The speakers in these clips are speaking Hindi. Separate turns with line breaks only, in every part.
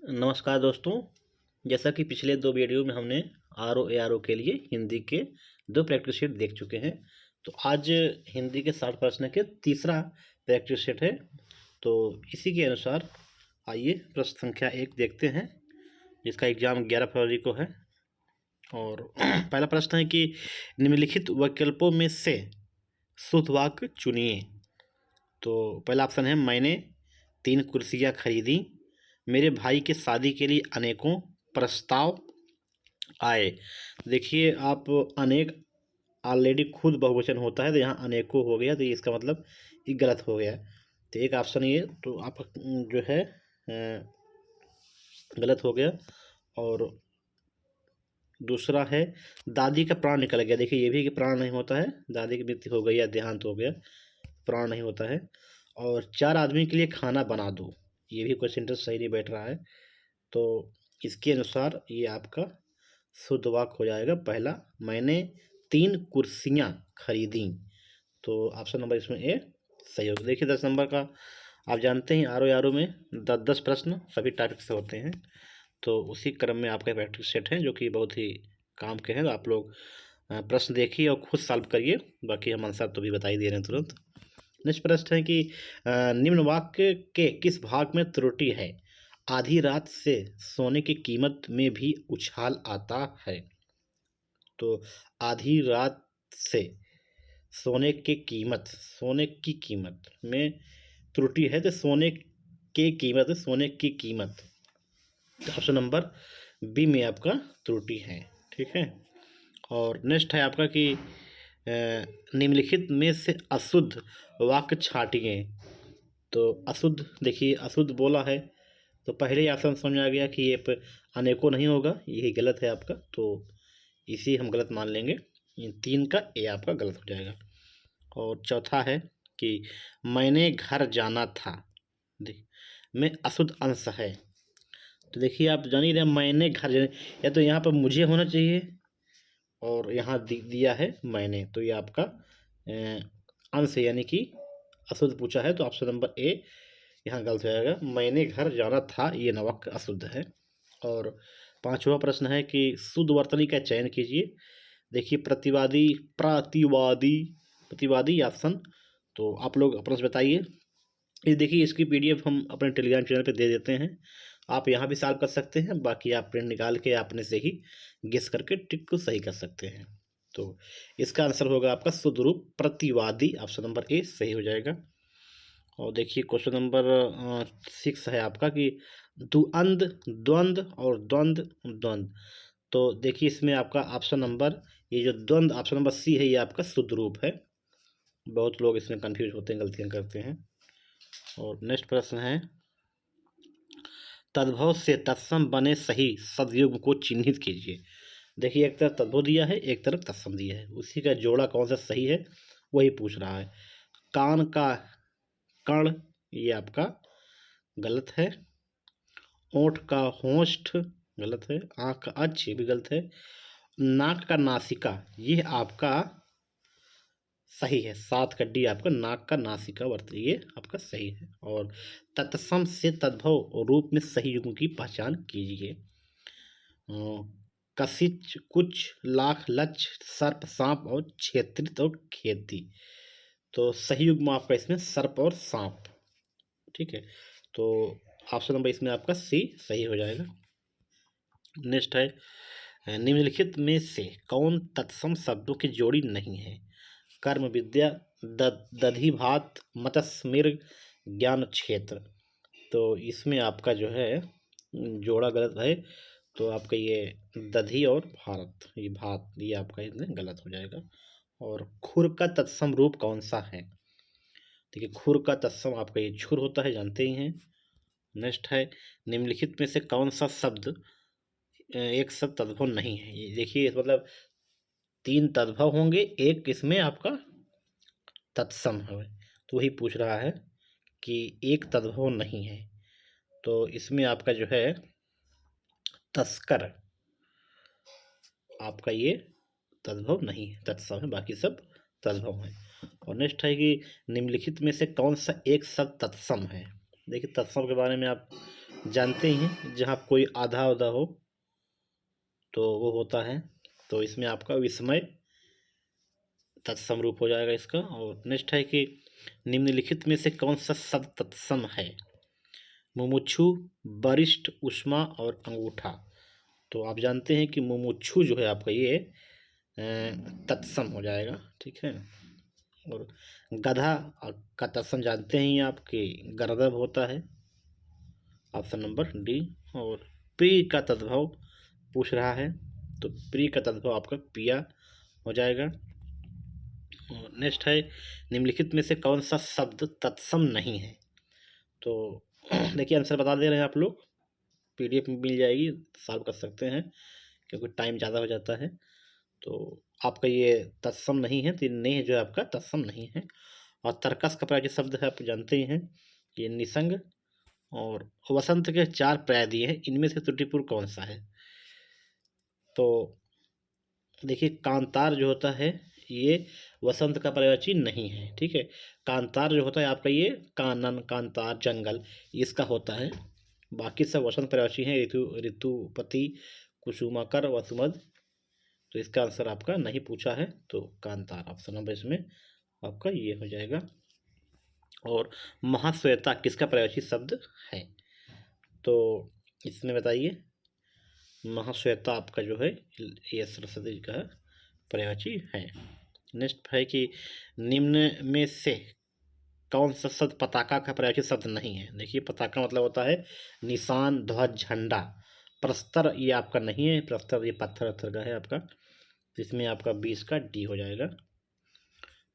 नमस्कार दोस्तों। जैसा कि पिछले दो वीडियो में हमने R O A R O के लिए हिंदी के दो प्रैक्टिस सेट देख चुके हैं। तो आज हिंदी के 60 प्रश्न के तीसरा प्रैक्टिस सेट है। तो इसी के अनुसार आइए प्रश्न संख्या 1 देखते हैं, जिसका एग्ज़ाम 11 फरवरी को है। और पहला प्रश्न है कि निम्नलिखित विकल्पों में से शुद्ध वाक्य चुनिए। तो पहला ऑप्शन है, मैंने 3 कुर्सियाँ खरीदी। मेरे भाई के शादी के लिए अनेकों प्रस्ताव आए। देखिए, आप अनेक ऑलरेडी खुद बहुवचन होता है, तो यहाँ अनेकों हो गया, तो ये इसका मतलब ये गलत हो गया। तो एक ऑप्शन ये तो आप जो है गलत हो गया। और दूसरा है, दादी का प्राण निकल गया। देखिए, ये भी कि प्राण नहीं होता है, दादी की मृत्यु हो गई या देहांत हो गया, प्राण नहीं होता है। और 4 आदमी के लिए खाना बना दो, ये भी कोई सेंटेंस सही नहीं बैठ रहा है। तो इसके अनुसार ये आपका शुद्ध वाक्य हो जाएगा पहला, मैंने 3 कुर्सियाँ खरीदी। तो ऑप्शन नंबर इसमें ए सही होगा। देखिए 10 नंबर का आप जानते हैं आर ओ में 10 प्रश्न सभी टॉपिक से होते हैं। तो उसी क्रम में आपका प्रैक्टिस सेट है जो कि बहुत ही काम के हैं। तो आप लोग प्रश्न देखिए और खुद सॉल्व करिए, बाकी हम आंसर तो भी बता ही दे रहे हैं तुरंत। नेक्स्ट प्रश्न है कि निम्न वाक्य के किस भाग में त्रुटि है? आधी रात से सोने की कीमत में भी उछाल आता है। तो आधी रात से सोने की कीमत में त्रुटि है, तो सोने की कीमत ऑप्शन नंबर बी में आपका त्रुटि है। ठीक है। और नेक्स्ट है आपका कि निम्नलिखित में से अशुद्ध वाक्य छांटिए। तो अशुद्ध, देखिए अशुद्ध बोला है, तो पहले ही ऑप्शन समझ आ गया कि ये अनेकों नहीं होगा, यही गलत है आपका। तो इसी हम गलत मान लेंगे, इन 3 का ए आपका गलत हो जाएगा। और चौथा है कि मैंने घर जाना था, देख में अशुद्ध अंश है। तो देखिए आप जान ही रहे, मैंने घर जाना, या तो यहाँ पर मुझे होना चाहिए और यहाँ दिया है मैंने, तो ये आपका अंश है, यानी कि अशुद्ध पूछा है। तो ऑप्शन नंबर ए यहाँ गलत हो जाएगा, मैंने घर जाना था, ये वाक्य अशुद्ध है। और 5वां प्रश्न है कि शुद्ध वर्तनी का चयन कीजिए। देखिए प्रतिवादी ऑप्शन, तो आप लोग प्रश्न बताइए। ये देखिए, इसकी PDF हम अपने टेलीग्राम चैनल पे दे देते हैं, आप यहाँ भी सॉल्व कर सकते हैं, बाकी आप प्रिंट निकाल के अपने से ही गेस करके ट्रिक को सही कर सकते हैं। तो इसका आंसर होगा आपका शुद्ध रूप प्रतिवादी, ऑप्शन नंबर ए सही हो जाएगा। और देखिए क्वेश्चन नंबर 6 है आपका कि द्वंद्व और द्वंद्व। तो देखिए इसमें आपका ऑप्शन नंबर, ये जो द्वंद्व ऑप्शन नंबर सी है, ये आपका शुद्ध रूप है। बहुत लोग इसमें कंफ्यूज होते हैं, गलतियां करते हैं। और नेक्स्ट प्रश्न है, तद्भव से तत्सम बने सही सदयुग्म को चिन्हित कीजिए। देखिए एक तरफ तद्भव दिया है, एक तरफ तत्सम दिया है, उसी का जोड़ा कौन सा सही है वही पूछ रहा है। कान का कर्ण, ये आपका गलत है। ओठ का होंठ गलत है। आँख का अच, ये भी गलत है। नाक का नासिका, ये आपका सही है। 7 का डी आपका नाक का नासिका वर्त, ये आपका सही है। और तत्सम से तद्भव रूप में सही युग्म की पहचान कीजिए। कसिच, कुछ, लाख, लक्ष्य, सर्प, सांप और क्षेत्रित और खेती। तो सही युग्म आपका इसमें सर्प और सांप। ठीक है, तो ऑप्शन नंबर इसमें आपका सी सही हो जाएगा। नेक्स्ट है, निम्नलिखित में से कौन तत्सम शब्दों की जोड़ी नहीं है? कर्म विद्या, दधि भात, मत्स्य मृग, ज्ञान क्षेत्र। तो इसमें आपका जो है जोड़ा गलत है, तो आपका ये दधि और भारत, ये भात, ये आपका इसमें गलत हो जाएगा। और खुर का तत्सम रूप कौन सा है? देखिए खुर का तत्सम आपका ये छुर होता है, जानते ही हैं। नेक्स्ट है, निम्नलिखित में से कौन सा शब्द एक शब्द तद्भव नहीं है? ये देखिए मतलब 3 तद्भव होंगे, एक इसमें आपका तत्सम है, तो वही पूछ रहा है कि एक तद्भव नहीं है। तो इसमें आपका जो है तस्कर, आपका ये तद्भव नहीं है, तत्सम है, बाकी सब तद्भव है। और नेक्स्ट है कि निम्नलिखित में से कौन सा एक शब्द तत्सम है? देखिए तत्सम के बारे में आप जानते ही हैं, जहाँ कोई आधा आधा हो तो वो होता है। तो इसमें आपका विस्मय तत्सम रूप हो जाएगा इसका। और नेक्स्ट है कि निम्नलिखित में से कौन सा शब्द तत्सम है? मुमुक्षु, वरिष्ठ, उष्मा और अंगूठा। तो आप जानते हैं कि मुमुक्षु जो है आपका ये तत्सम हो जाएगा, ठीक है। और गधा का तत्सम जानते हैं आप कि गर्दभ होता है, ऑप्शन नंबर डी। और प्रिय का तद्भव पूछ रहा है, तो प्रिय का तद्भव आपका पिया हो जाएगा। और नेक्स्ट है निम्नलिखित में से कौन सा शब्द तत्सम नहीं है? तो देखिए आंसर बता दे रहे हैं आप लोग, पीडीएफ में मिल जाएगी, सॉल्व कर सकते हैं क्योंकि टाइम ज़्यादा हो जाता है। तो आपका ये तत्सम नहीं है, तो नेह जो है आपका तत्सम नहीं है। और तर्कस का पर्यायवाची शब्द है, आप जानते ही हैं, ये निसंग। और वसंत के 4 पर्याय दिए हैं, इनमें से त्रुटिपूर्ण कौन सा है? तो देखिए कांतार जो होता है ये वसंत का पर्यायवाची नहीं है, ठीक है। कांतार जो होता है आपका ये कानन, कांतार, जंगल, इसका होता है। बाकी सब वसंत पर्यायवाची हैं, ऋतु, ऋतुपति, कुसुमाकर, वसुमध। तो इसका आंसर आपका नहीं पूछा है, तो कांतार ऑप्शन नंबर इसमें आपका ये हो जाएगा। और महाश्वेता किसका पर्यायवाची शब्द है? तो इसमें बताइए, महाश्वेता आपका जो है ये सरस्वती जी का पर्यायवाची है। नेक्स्ट है कि निम्न में से कौन सा शब्द पताका का पर्यायवाची शब्द नहीं है? देखिए पताका मतलब होता है निशान, ध्वज, झंडा। प्रस्तर ये आपका नहीं है, प्रस्तर ये पत्थर वत्थर का है आपका, इसमें आपका 20 का डी हो जाएगा।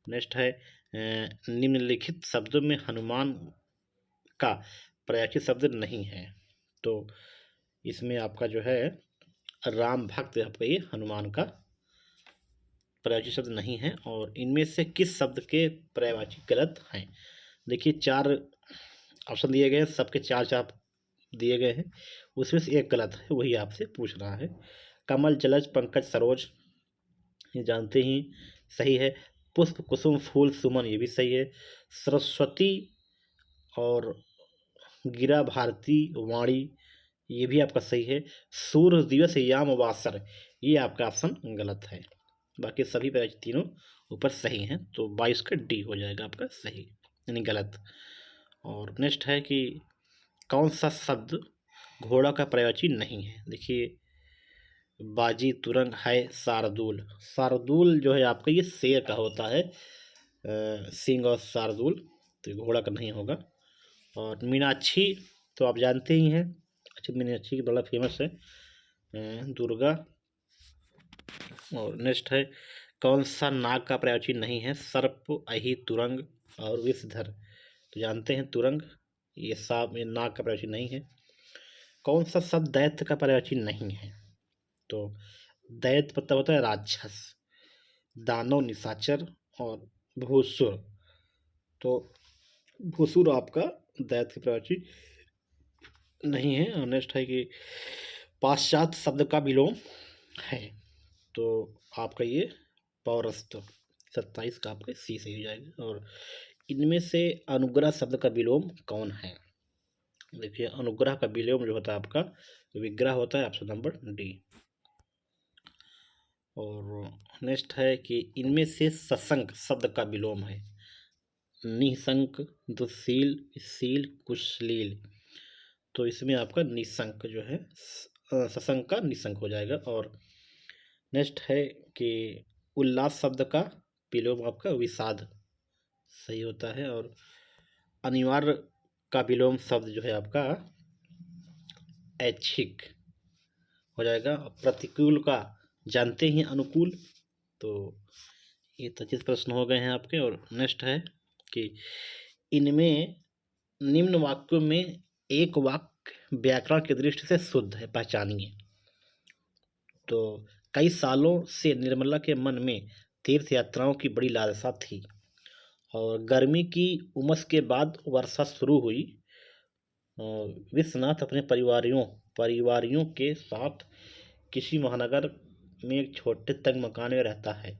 नेक्स्ट है निम्नलिखित शब्दों में हनुमान का पर्यायवाची शब्द नहीं है। तो इसमें आपका जो है राम भक्त आपका ये हनुमान का पर्यायवाची शब्द नहीं है। और इनमें से किस शब्द के पर्यायवाची गलत हैं? देखिए 4 ऑप्शन दिए गए हैं, सबके 4 दिए गए हैं, उसमें से एक गलत है, वही आपसे पूछ रहा है। कमल, जलज, पंकज, सरोज ये जानते ही सही है। पुष्प, कुसुम, फूल, सुमन ये भी सही है। सरस्वती और गिरा, भारती, वाणी ये भी आपका सही है। सूर्य दिवस, याम, वासर ये आपका ऑप्शन गलत है। बाकी सभी पर्यायवाची तीनों ऊपर सही हैं, तो 22 का डी हो जाएगा आपका सही, यानी गलत। और नेक्स्ट है कि कौन सा शब्द घोड़ा का पर्यायवाची नहीं है? देखिए बाजी, तुरंग है, शार्दूल। शार्दूल जो है आपका ये शेर का होता है, सिंह और शार्दूल, तो घोड़ा का नहीं होगा। और मीनाक्षी तो आप जानते ही हैं, अच्छा मीनाक्षी की बड़ा फेमस है, दुर्गा। और नेक्स्ट है कौन सा नाग का पर्यायवाची नहीं है? सर्प, अहि, तुरंग और विषधर। तो जानते हैं तुरंग ये सांप, ये नाग का पर्यायवाची नहीं है। कौन सा शब्द दैत्य का पर्यायवाची नहीं है? तो दैत्य मतलब होता है राक्षस, दानव, निशाचर और भूसुर। तो भूसुर आपका दैत्य का पर्यायवाची नहीं है। और नेक्स्ट है कि पाश्चात्य शब्द का विलोम है, तो आपका ये पौरस्त 27 का आपका सी सही हो जाएगा। और इनमें से अनुग्रह शब्द का विलोम कौन है? देखिए अनुग्रह का विलोम जो होता है आपका विग्रह होता है, ऑप्शन नंबर डी। और नेक्स्ट है कि इनमें से सशंक शब्द का विलोम है? निशंक, दुशील, शील, कुशलील। तो इसमें आपका निशंक जो है सशंक का निशंक हो जाएगा। और नेक्स्ट है कि उल्लास शब्द का विलोम आपका विषाद सही होता है। और अनिवार्य का विलोम शब्द जो है आपका ऐच्छिक हो जाएगा। प्रतिकूल का जानते ही अनुकूल। तो ये 25 प्रश्न हो गए हैं आपके। और नेक्स्ट है कि इनमें निम्न वाक्यों में एक वाक्य व्याकरण की दृष्टि से शुद्ध है, पहचानिए। तो कई सालों से निर्मला के मन में तीर्थ यात्राओं की बड़ी लालसा थी, और गर्मी की उमस के बाद वर्षा शुरू हुई। विश्वनाथ अपने परिवारियों के साथ किसी महानगर में एक छोटे तंग मकान में रहता है।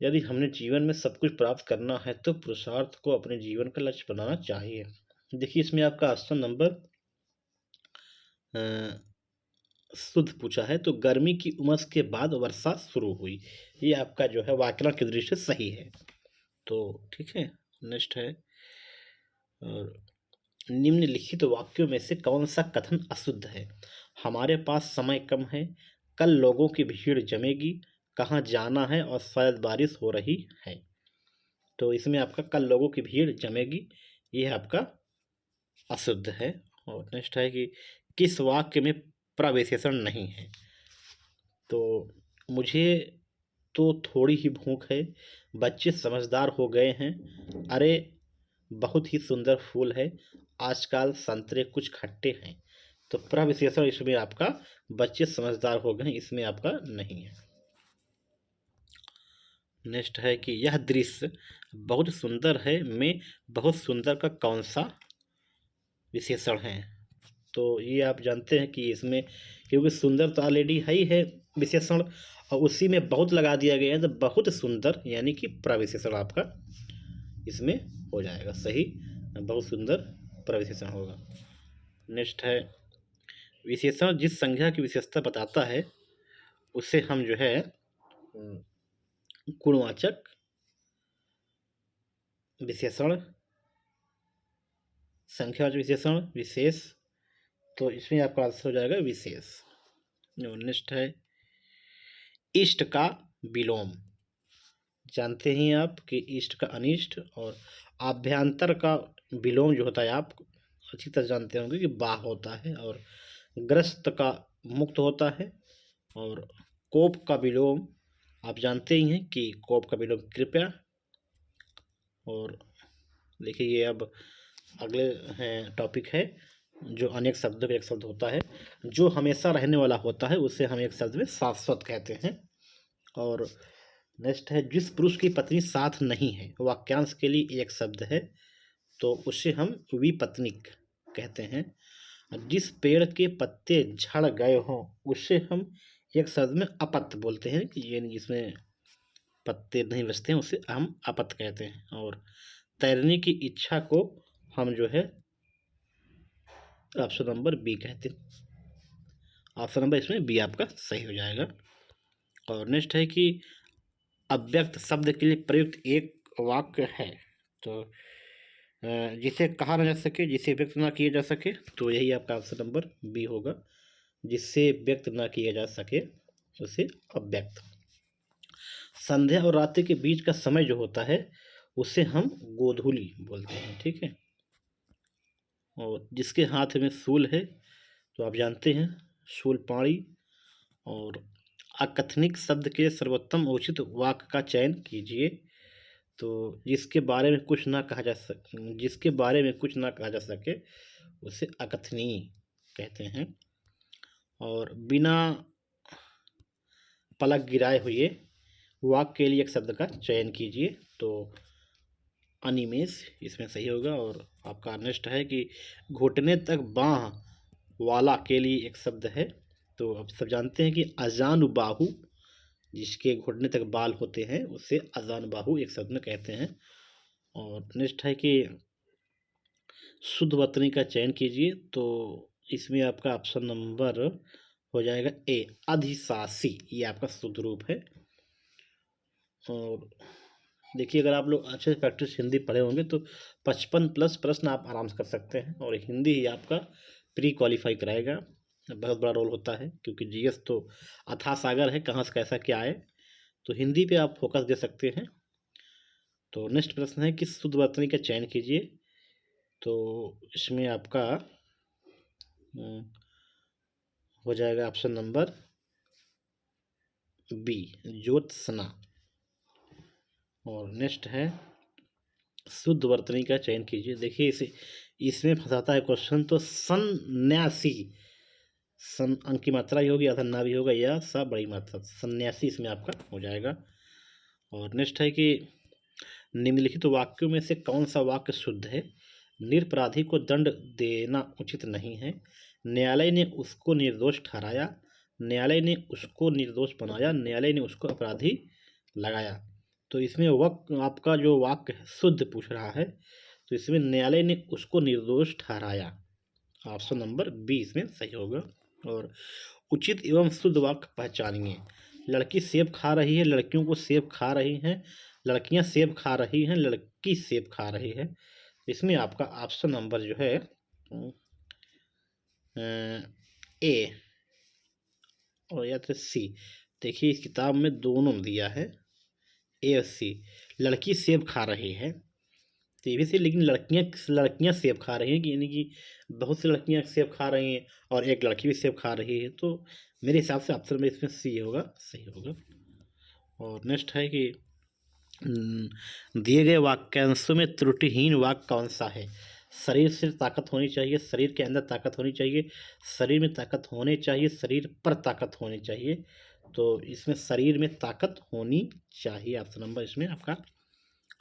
यदि हमने जीवन में सब कुछ प्राप्त करना है तो पुरुषार्थ को अपने जीवन का लक्ष्य बनाना चाहिए। देखिए इसमें आपका ऑप्शन नंबर शुद्ध पूछा है, तो गर्मी की उमस के बाद वर्षा शुरू हुई। ये आपका जो है व्याकरण की दृष्टि से सही है। तो ठीक है, नेक्स्ट है, और निम्नलिखित वाक्यों में से कौन सा कथन अशुद्ध है? हमारे पास समय कम है, कल लोगों की भीड़ जमेगी, कहाँ जाना है और शायद बारिश हो रही है। तो इसमें आपका कल लोगों की भीड़ जमेगी, ये आपका अशुद्ध है। और नेक्स्ट है कि किस वाक्य में प्रविशेषण नहीं है? तो मुझे तो थोड़ी ही भूख है, बच्चे समझदार हो गए हैं, अरे बहुत ही सुंदर फूल है, आजकल संतरे कुछ खट्टे हैं। तो प्रविशेषण इसमें आपका बच्चे समझदार हो गए हैं, इसमें आपका नहीं है। नेक्स्ट है कि यह दृश्य बहुत सुंदर है में बहुत सुंदर का कौन सा विशेषण है? तो ये आप जानते हैं कि इसमें, क्योंकि सुंदर तो ऑलरेडी है विशेषण, और उसी में बहुत लगा दिया गया है, तो बहुत सुंदर यानी कि प्रविशेषण आपका इसमें हो जाएगा सही, बहुत सुंदर प्रविशेषण होगा। नेक्स्ट है, विशेषण जिस संज्ञा की विशेषता बताता है उसे हम जो है गुणवाचक विशेषण, संख्यावाचक विशेषण, विशेष, तो इसमें आपका आंसर हो जाएगा विशेष। नेक्स्ट है, इष्ट का विलोम, जानते ही आप कि इष्ट का अनिष्ट, और आभ्यंतर का विलोम जो होता है आप अच्छी तरह जानते होंगे कि बाह होता है, और ग्रस्त का मुक्त होता है, और कोप का विलोम आप जानते ही हैं कि कोप का विलोम कृपया। और देखिए ये अब अगले हैं टॉपिक है, जो अनेक शब्दों का एक शब्द होता है, जो हमेशा रहने वाला होता है उसे हम एक शब्द में शाश्वत कहते हैं। और नेक्स्ट है, जिस पुरुष की पत्नी साथ नहीं है वाक्यांश के लिए एक शब्द है, तो उसे हम विपत्निक कहते हैं। जिस पेड़ के पत्ते झड़ गए हों उसे हम एक शब्द में अपत्य बोलते हैं, कि यानी जिसमें पत्ते नहीं बचते हैं उसे हम अपत्य कहते हैं। और तैरने की इच्छा को हम जो है ऑप्शन नंबर बी कहते हैं, ऑप्शन नंबर इसमें बी आपका सही हो जाएगा। और नेक्स्ट है कि अव्यक्त शब्द के लिए प्रयुक्त एक वाक्य है, तो जिसे कहा न जा सके, जिसे व्यक्त ना किया जा सके, तो यही आपका ऑप्शन नंबर बी होगा, जिससे व्यक्त ना किया जा सके उसे अव्यक्त। संध्या और रात्रि के बीच का समय जो होता है उसे हम गोधूली बोलते हैं, ठीक है। और जिसके हाथ में शूल है, तो आप जानते हैं शूलपाणी। और अकथनिक शब्द के सर्वोत्तम उचित वाक्य का चयन कीजिए, तो जिसके बारे में कुछ ना कहा जा सके, जिसके बारे में कुछ ना कहा जा सके उसे अकथनीय कहते हैं। और बिना पलक गिराए हुए वाक्य के लिए एक शब्द का चयन कीजिए, तो अनिमेष इसमें सही होगा। और आपका नेक्स्ट है कि घुटने तक बाह वाला के लिए एक शब्द है, तो आप सब जानते हैं कि अजानुबाहु, जिसके घुटने तक बाल होते हैं उसे अजानुबाहु एक शब्द में कहते हैं। और नेक्स्ट है कि शुद्ध वतनी का चयन कीजिए, तो इसमें आपका ऑप्शन नंबर हो जाएगा ए, अधिशासी, ये आपका शुद्ध रूप है। और देखिए अगर आप लोग अच्छे से प्रैक्टिस हिंदी पढ़े होंगे तो 55+ प्रश्न आप आराम से कर सकते हैं, और हिंदी ही आपका प्री क्वालिफाई कराएगा। बहुत बड़ा रोल होता है, क्योंकि जीएस तो अथाह सागर है, कहाँ से कैसा क्या आए, तो हिंदी पे आप फोकस दे सकते हैं। तो नेक्स्ट प्रश्न है कि शुद्ध वर्तनी का चयन कीजिए, तो इसमें आपका हो जाएगा ऑप्शन नंबर बी, ज्योत्सना। और नेक्स्ट है शुद्ध वर्तनी का चयन कीजिए, देखिए इसे इसमें फंसाता है क्वेश्चन, तो सन्यासी, सन अंक की मात्रा ही होगी, अथवा ना भी होगा, या सा बड़ी मात्रा, सन्यासी इसमें आपका हो जाएगा। और नेक्स्ट है कि निम्नलिखित वाक्यों में से कौन सा वाक्य शुद्ध है? निरपराधी को दंड देना उचित नहीं है, न्यायालय ने उसको निर्दोष ठहराया, न्यायालय ने उसको निर्दोष बनाया, न्यायालय ने उसको अपराधी लगाया। तो इसमें वक्त आपका जो वाक्य शुद्ध पूछ रहा है, तो इसमें न्यायालय ने उसको निर्दोष ठहराया, ऑप्शन नंबर बी इसमें सही होगा। और उचित एवं शुद्ध वाक्य पहचानिए। लड़की सेब खा रही है, लड़कियों को सेब खा रही हैं, लड़कियां सेब खा रही हैं, लड़की सेब खा रही है। इसमें आपका ऑप्शन नंबर जो है ए और या तो सी। देखिए इस किताब में दोनों दिया है, ए और सी। लड़की सेब खा रही है तो ये भी सही, लेकिन लड़कियां सेब खा रही हैं कि यानी कि बहुत सी लड़कियां सेब खा रही हैं और एक लड़की भी सेब खा रही है, तो मेरे हिसाब से ऑप्शन में इसमें सी होगा, सही होगा। और नेक्स्ट है कि दिए गए वाक्यांशों में त्रुटिहीन वाक्य कौन सा है। शरीर से ताकत होनी चाहिए, शरीर के अंदर ताकत होनी चाहिए, शरीर में ताकत होनी चाहिए, शरीर पर ताकत होनी चाहिए। तो इसमें शरीर में ताकत होनी चाहिए, ऑप्शन नंबर इसमें आपका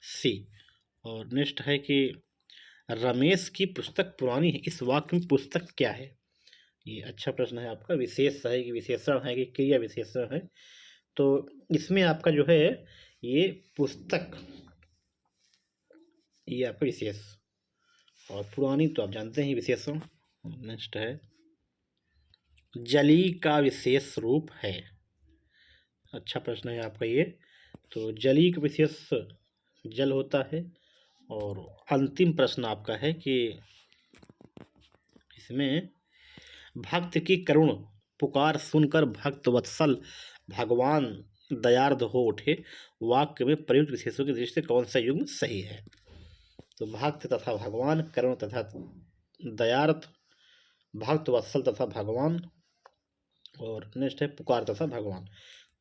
सी। और नेक्स्ट है कि रमेश की पुस्तक पुरानी है, इस वाक्य में पुस्तक क्या है। ये अच्छा प्रश्न है आपका। विशेष है कि विशेषण है कि क्रिया विशेषण है। तो इसमें आपका जो है ये पुस्तक, ये आपका विशेष, और पुरानी तो आप जानते हैं विशेषण। नेक्स्ट है जली का विशेष रूप है। अच्छा प्रश्न है आपका ये। तो जली का विशेष जल होता है। और अंतिम प्रश्न आपका है कि इसमें भक्त की करुण पुकार सुनकर भक्त वत्सल भगवान दयार्द हो उठे, वाक्य में प्रयुक्त विशेषों की दृष्टि से कौन सा युग्म सही है। तो भक्त तथा भगवान, करुण तथा दयार्द, भक्त वत्सल तथा भगवान, और नेक्स्ट है पुकार तथा भगवान।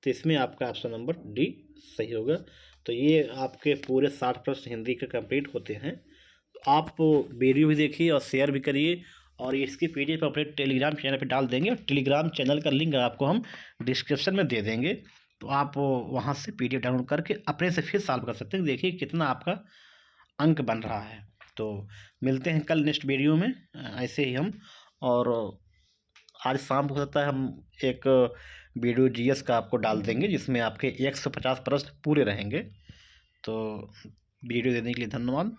तो इसमें आपका ऑप्शन नंबर डी सही होगा। तो ये आपके पूरे 60 प्रश्न हिंदी के कंप्लीट होते हैं। तो आप वीडियो भी देखिए और शेयर भी करिए, और इसकी PDF अपने टेलीग्राम चैनल पे डाल देंगे, और टेलीग्राम चैनल का लिंक आपको हम डिस्क्रिप्शन में दे देंगे। तो आप वहाँ से PDF डाउनलोड करके अपने से फिर सॉल्व कर सकते हैं। देखिए कितना आपका अंक बन रहा है। तो मिलते हैं कल नेक्स्ट वीडियो में ऐसे ही हम। और आज शाम को हो सकता है हम एक वीडियो GS का आपको डाल देंगे, जिसमें आपके 150 प्रश्न पूरे रहेंगे। तो वीडियो देने के लिए धन्यवाद।